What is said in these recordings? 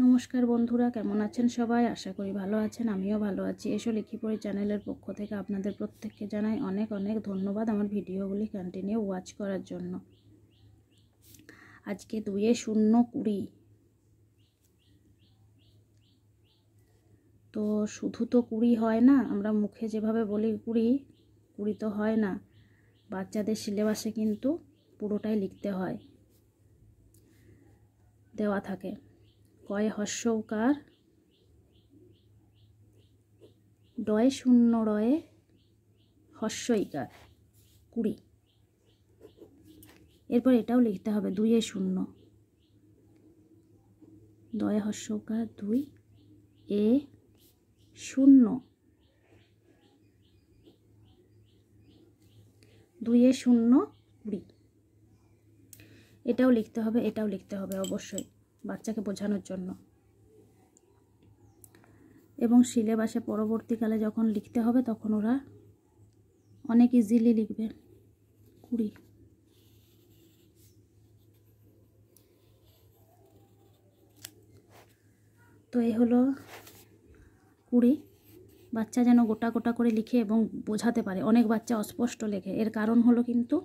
নমস্কার বন্ধুরা, কেমন আছেন সবাই? আশা করি ভালো আছেন। আমিও ভালো আছি। এসো লিখি পড়ি চ্যানেলের পক্ষ থেকে আপনাদের প্রত্যেককে জানাই অনেক অনেক ধন্যবাদ আমার ভিডিওগুলি কন্টিনিউ ওয়াচ করার জন্য। আজকে 2-0-20। তো শুধু তো 20 হয় না, আমরা মুখে যেভাবে বলি 20 তো হয় না। বাচ্চাদের সিলেবাসে কিন্তু পুরোটাই লিখতে হয়, দেওয়া থাকে। কয় হর্ষ উকার, ডয় শূন্য রয়ে হর্ষ ইকার, 20। এরপর এটাও লিখতে হবে 2-0, দয়ে হর্ষ উকার 2 এ 0, 2-0-20। এটাও লিখতে হবে অবশ্যই বাচ্চাকে বোঝানোর জন্য। এবং সিলেবাসে পরবর্তীকালে যখন লিখতে হবে তখন ওরা অনেক ইজিলি লিখবে। 20। তো এই হলো 20। বাচ্চা যেন গোটা গোটা করে লিখে এবং বোঝাতে পারে। অনেক বাচ্চা অস্পষ্ট লেখে, এর কারণ হলো কিন্তু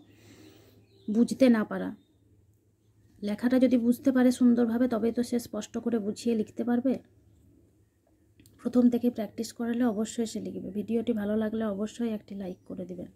বুঝতে না পারা। লেখাটা যদি বুঝতে পারে সুন্দরভাবে, তবেই তো সে স্পষ্ট করে বুঝিয়ে লিখতে পারবে। প্রথম থেকে প্র্যাকটিস করালে অবশ্যই সে লিখবে। ভিডিওটি ভালো লাগলে অবশ্যই একটি লাইক করে দিবেন।